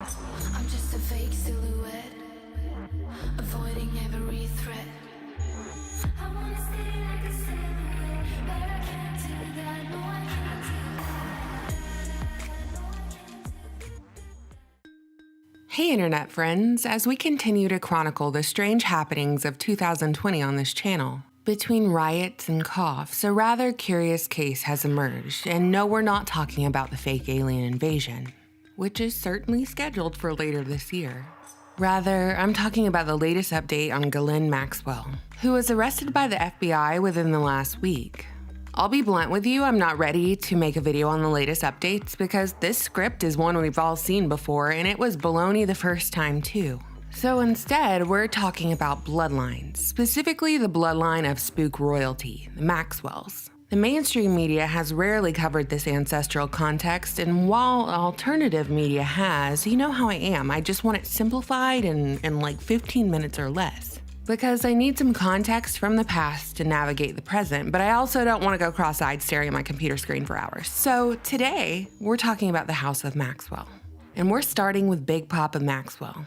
I'm just a fake silhouette, avoiding every threat. I wanna stay like a silhouette, but I can't do that. No, I can't do that. Hey Internet friends, as we continue to chronicle the strange happenings of 2020 on this channel, between riots and coughs, a rather curious case has emerged, and no, we're not talking about the fake alien invasion, which is certainly scheduled for later this year. Rather, I'm talking about the latest update on Ghislaine Maxwell, who was arrested by the FBI within the last week. I'll be blunt with you, I'm not ready to make a video on the latest updates because this script is one we've all seen before and it was baloney the first time too. So instead, we're talking about bloodlines, specifically the bloodline of spook royalty, the Maxwells. The mainstream media has rarely covered this ancestral context, and while alternative media has, you know how I am, I just want it simplified in like 15 minutes or less. Because I need some context from the past to navigate the present, but I also don't want to go cross-eyed staring at my computer screen for hours. So today, we're talking about the House of Maxwell. And we're starting with Big Papa Maxwell.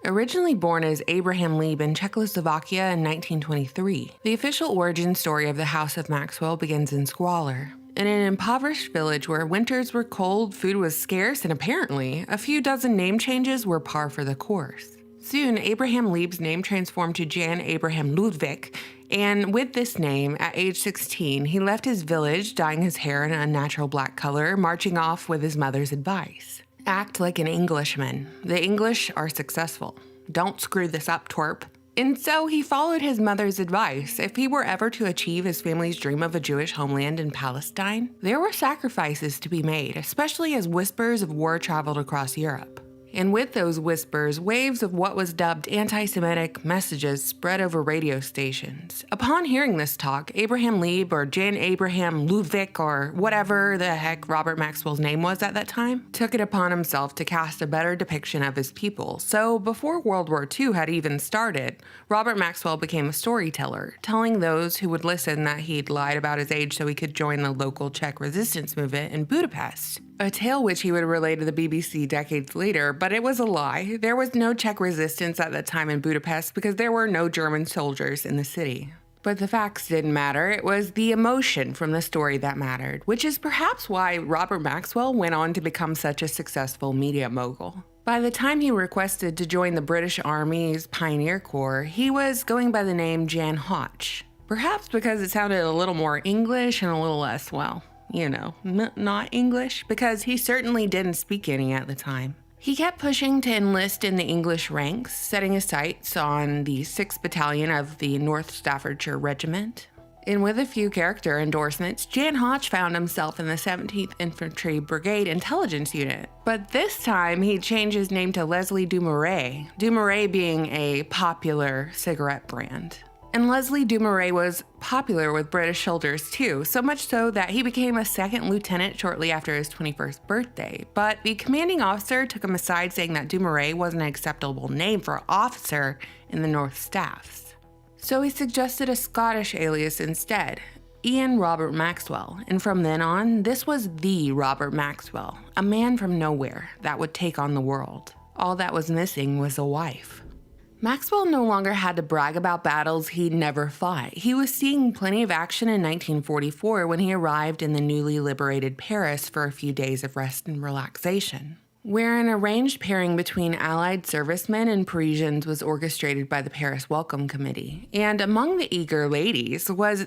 Originally born as Abraham Lieb in Czechoslovakia in 1923, the official origin story of the House of Maxwell begins in squalor. In an impoverished village where winters were cold, food was scarce, and apparently, a few dozen name changes were par for the course. Soon, Abraham Lieb's name transformed to Jan Abraham Ludwig, and with this name, at age 16, he left his village, dyeing his hair an unnatural black color, marching off with his mother's advice. Act like an Englishman. The English are successful. Don't screw this up, twerp. And so he followed his mother's advice. If he were ever to achieve his family's dream of a Jewish homeland in Palestine, there were sacrifices to be made, especially as whispers of war traveled across Europe. And with those whispers, waves of what was dubbed anti-Semitic messages spread over radio stations. Upon hearing this talk, Abraham Lieb or Jan Abraham Ludwig or whatever the heck Robert Maxwell's name was at that time, took it upon himself to cast a better depiction of his people. So before World War II had even started, Robert Maxwell became a storyteller, telling those who would listen that he'd lied about his age so he could join the local Czech resistance movement in Budapest. A tale which he would relay to the BBC decades later, but it was a lie. There was no Czech resistance at that time in Budapest because there were no German soldiers in the city. But the facts didn't matter, it was the emotion from the story that mattered, which is perhaps why Robert Maxwell went on to become such a successful media mogul. By the time he requested to join the British Army's Pioneer Corps, he was going by the name Jan Hotch. Perhaps because it sounded a little more English and a little less, well, you know, not English, because he certainly didn't speak any at the time. He kept pushing to enlist in the English ranks, setting his sights on the 6th Battalion of the North Staffordshire Regiment. And with a few character endorsements, Jan Hotch found himself in the 17th Infantry Brigade Intelligence Unit. But this time, he changed his name to Leslie Dumouriez, Dumouriez being a popular cigarette brand. And Leslie Dumouriez was popular with British soldiers too, so much so that he became a second lieutenant shortly after his 21st birthday. But the commanding officer took him aside saying that Dumouriez wasn't an acceptable name for officer in the North Staffs. So he suggested a Scottish alias instead, Ian Robert Maxwell, and from then on, this was the Robert Maxwell, a man from nowhere that would take on the world. All that was missing was a wife. Maxwell no longer had to brag about battles he'd never fought. He was seeing plenty of action in 1944 when he arrived in the newly liberated Paris for a few days of rest and relaxation, where an arranged pairing between Allied servicemen and Parisians was orchestrated by the Paris Welcome Committee. And among the eager ladies was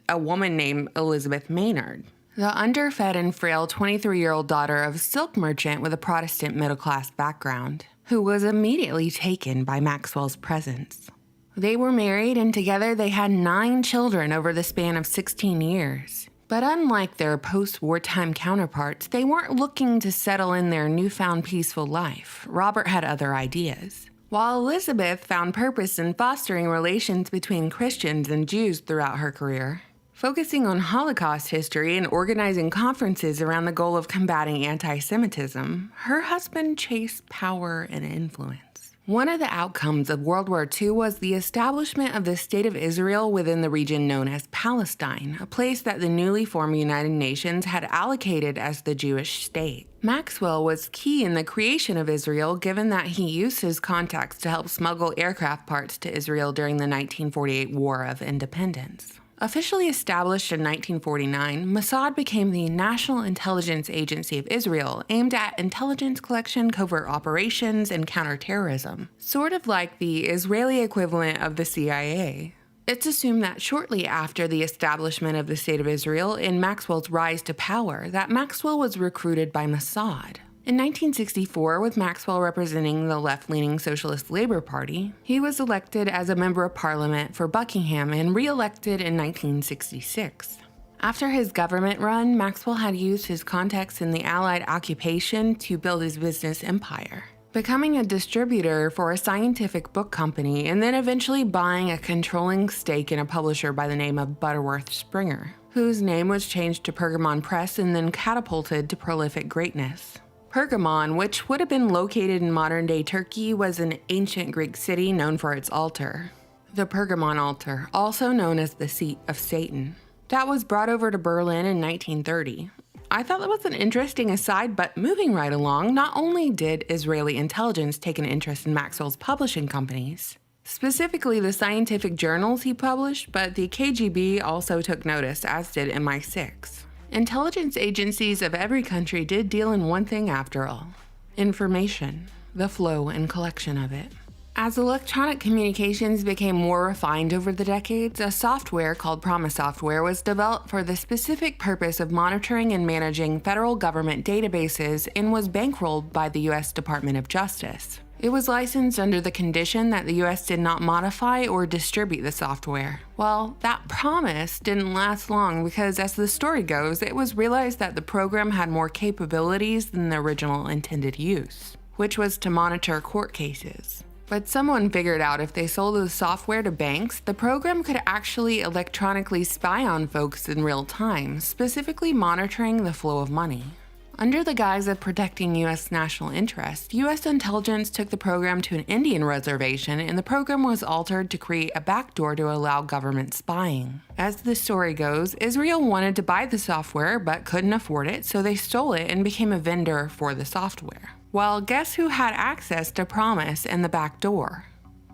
a woman named Elizabeth Maynard, the underfed and frail 23-year-old daughter of a silk merchant with a Protestant middle-class background, who was immediately taken by Maxwell's presence. They were married, and together they had 9 children over the span of 16 years. But unlike their post-wartime counterparts, they weren't looking to settle in their newfound peaceful life. Robert had other ideas. While Elizabeth found purpose in fostering relations between Christians and Jews throughout her career, focusing on Holocaust history and organizing conferences around the goal of combating anti-Semitism, her husband chased power and influence. One of the outcomes of World War II was the establishment of the State of Israel within the region known as Palestine, a place that the newly formed United Nations had allocated as the Jewish state. Maxwell was key in the creation of Israel, given that he used his contacts to help smuggle aircraft parts to Israel during the 1948 War of Independence. Officially established in 1949, Mossad became the National Intelligence Agency of Israel, aimed at intelligence collection, covert operations, and counterterrorism, sort of like the Israeli equivalent of the CIA. It's assumed that shortly after the establishment of the State of Israel and Maxwell's rise to power, that Maxwell was recruited by Mossad. In 1964, with Maxwell representing the left-leaning Socialist Labor Party, he was elected as a member of parliament for Buckingham and re-elected in 1966. After his government run, Maxwell had used his contacts in the Allied occupation to build his business empire, becoming a distributor for a scientific book company and then eventually buying a controlling stake in a publisher by the name of Butterworth Springer, whose name was changed to Pergamon Press and then catapulted to prolific greatness. Pergamon, which would have been located in modern-day Turkey, was an ancient Greek city known for its altar, the Pergamon altar, also known as the seat of Satan, that was brought over to Berlin in 1930. I thought that was an interesting aside, but moving right along, not only did Israeli intelligence take an interest in Maxwell's publishing companies, specifically the scientific journals he published, but the KGB also took notice, as did MI6. Intelligence agencies of every country did deal in one thing after all: information, the flow and collection of it. As electronic communications became more refined over the decades, a software called Promise software was developed for the specific purpose of monitoring and managing federal government databases and was bankrolled by the U.S. Department of Justice. It was licensed under the condition that the U.S. did not modify or distribute the software. Well, that promise didn't last long because, as the story goes, it was realized that the program had more capabilities than the original intended use, which was to monitor court cases. But someone figured out if they sold the software to banks, the program could actually electronically spy on folks in real time, specifically monitoring the flow of money. Under the guise of protecting U.S. national interest, U.S. intelligence took the program to an Indian reservation, and the program was altered to create a backdoor to allow government spying. As the story goes, Israel wanted to buy the software but couldn't afford it, so they stole it and became a vendor for the software. Well, guess who had access to Promise and the backdoor?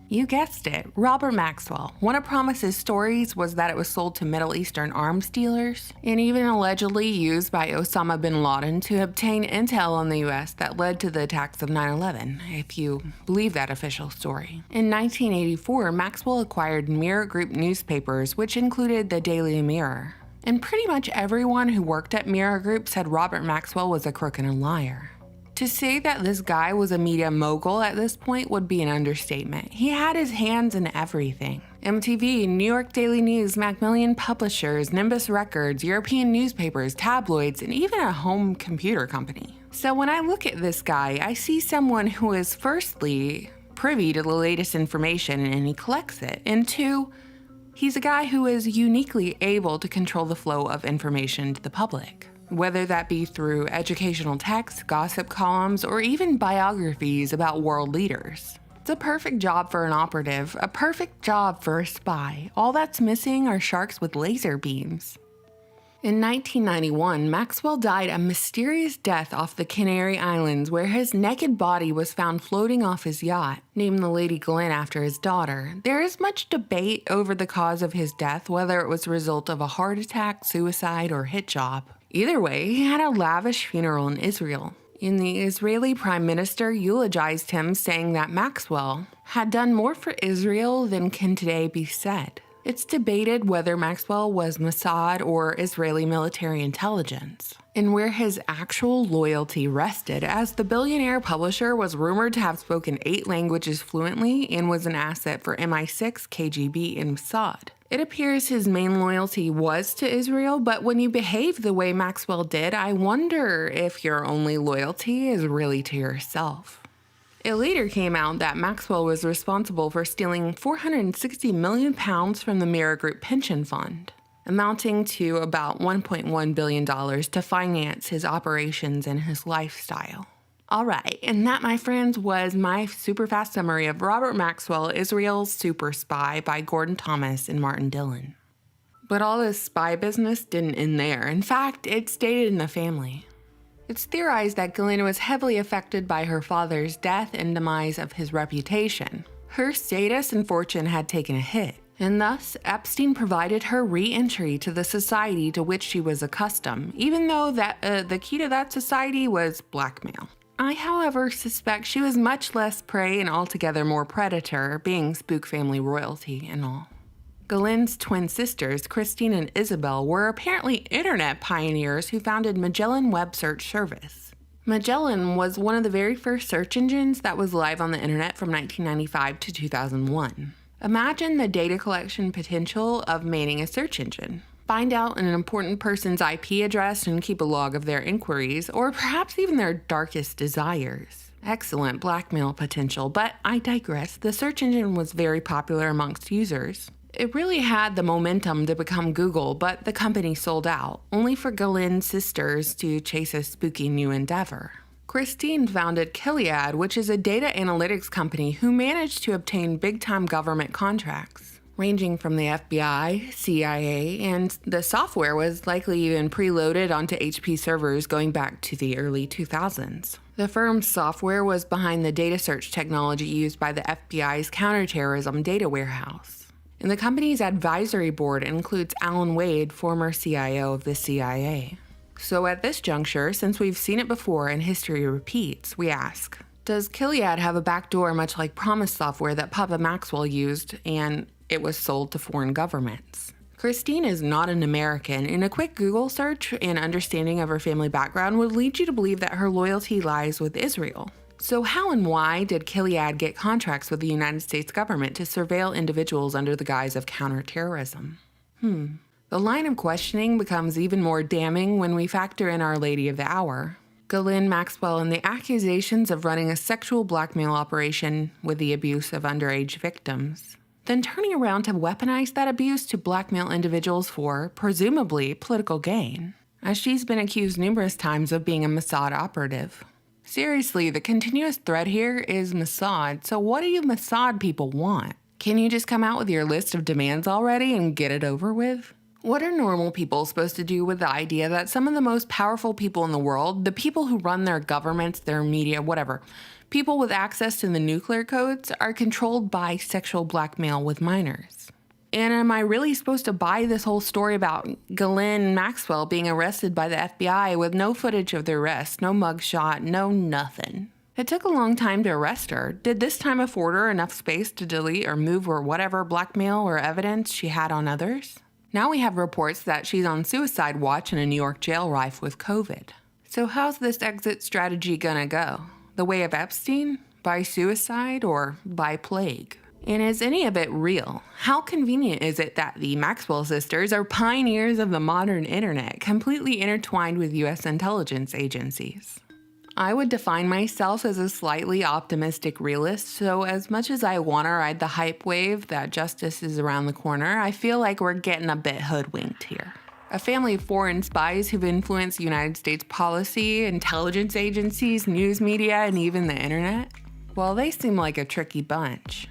You guessed it, Robert Maxwell. One of Promise's stories was that it was sold to Middle Eastern arms dealers and even allegedly used by Osama bin Laden to obtain intel on the US that led to the attacks of 9/11, if you believe that official story. In 1984, Maxwell acquired Mirror Group newspapers, which included the Daily Mirror. And pretty much everyone who worked at Mirror Group said Robert Maxwell was a crook and a liar. To say that this guy was a media mogul at this point would be an understatement. He had his hands in everything. MTV, New York Daily News, Macmillan Publishers, Nimbus Records, European newspapers, tabloids, and even a home computer company. So when I look at this guy, I see someone who is firstly privy to the latest information and he collects it, and two, he's a guy who is uniquely able to control the flow of information to the public, whether that be through educational texts, gossip columns, or even biographies about world leaders. It's a perfect job for an operative, a perfect job for a spy. All that's missing are sharks with laser beams. In 1991, Maxwell died a mysterious death off the Canary Islands, where his naked body was found floating off his yacht, named the Lady Glenn after his daughter. There is much debate over the cause of his death, whether it was a result of a heart attack, suicide, or hit job. Either way, he had a lavish funeral in Israel, and the Israeli Prime Minister eulogized him, saying that Maxwell had done more for Israel than can today be said. It's debated whether Maxwell was Mossad or Israeli military intelligence, and where his actual loyalty rested, as the billionaire publisher was rumored to have spoken 8 languages fluently and was an asset for MI6, KGB, and Mossad. It appears his main loyalty was to Israel, but when you behave the way Maxwell did, I wonder if your only loyalty is really to yourself. It later came out that Maxwell was responsible for stealing £460 million from the Mirror Group pension fund, amounting to about $1.1 billion to finance his operations and his lifestyle. Alright, and that, my friends, was my super fast summary of Robert Maxwell, Israel's Super Spy by Gordon Thomas and Martin Dillon. But all this spy business didn't end there. In fact, it stayed in the family. It's theorized that Ghislaine was heavily affected by her father's death and demise of his reputation. Her status and fortune had taken a hit, and thus Epstein provided her re-entry to the society to which she was accustomed, even though the key to that society was blackmail. I, however, suspect she was much less prey and altogether more predator, being spook family royalty and all. Ghislaine's twin sisters, Christine and Isabel, were apparently internet pioneers who founded Magellan Web Search Service. Magellan was one of the very first search engines that was live on the internet from 1995 to 2001. Imagine the data collection potential of manning a search engine. Find out an important person's IP address and keep a log of their inquiries, or perhaps even their darkest desires. Excellent blackmail potential, but I digress. The search engine was very popular amongst users. It really had the momentum to become Google, but the company sold out, only for Ghislaine's sisters to chase a spooky new endeavor. Christine founded Gilead, which is a data analytics company who managed to obtain big-time government contracts, ranging from the FBI, CIA, and the software was likely even preloaded onto HP servers going back to the early 2000s. The firm's software was behind the data search technology used by the FBI's counterterrorism data warehouse. And the company's advisory board includes Alan Wade, former CIO of the CIA. So at this juncture, since we've seen it before and history repeats, we ask, does Gilead have a backdoor much like Promise software that Papa Maxwell used and it was sold to foreign governments? Christine is not an American, and a quick Google search and understanding of her family background would lead you to believe that her loyalty lies with Israel. So how and why did Gilead get contracts with the United States government to surveil individuals under the guise of counterterrorism? The line of questioning becomes even more damning when we factor in Our Lady of the Hour, Ghislaine Maxwell, and the accusations of running a sexual blackmail operation with the abuse of underage victims, then turning around to weaponize that abuse to blackmail individuals for, presumably, political gain, as she's been accused numerous times of being a Mossad operative. Seriously, the continuous thread here is Mossad, so what do you Mossad people want? Can you just come out with your list of demands already and get it over with? What are normal people supposed to do with the idea that some of the most powerful people in the world, the people who run their governments, their media, whatever, people with access to the nuclear codes, are controlled by sexual blackmail with minors? And am I really supposed to buy this whole story about Ghislaine Maxwell being arrested by the FBI with no footage of the arrest, no mugshot, no nothing? It took a long time to arrest her. Did this time afford her enough space to delete or move or whatever blackmail or evidence she had on others? Now we have reports that she's on suicide watch in a New York jail rife with COVID. So how's this exit strategy gonna go? The way of Epstein? By suicide or by plague? And is any of it real? How convenient is it that the Maxwell sisters are pioneers of the modern internet, completely intertwined with U.S. intelligence agencies? I would define myself as a slightly optimistic realist, so as much as I want to ride the hype wave that justice is around the corner, I feel like we're getting a bit hoodwinked here. A family of foreign spies who've influenced United States policy, intelligence agencies, news media, and even the internet? Well, they seem like a tricky bunch.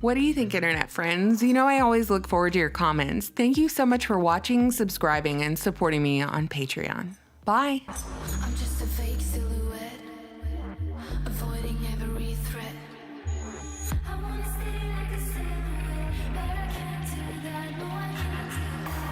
What do you think, internet friends? You know I always look forward to your comments. Thank you so much for watching, subscribing, and supporting me on Patreon. Bye! I'm just a fake silhouette, avoiding every threat. I wanna stay like a silhouette, but I can't do that, no I can't do that.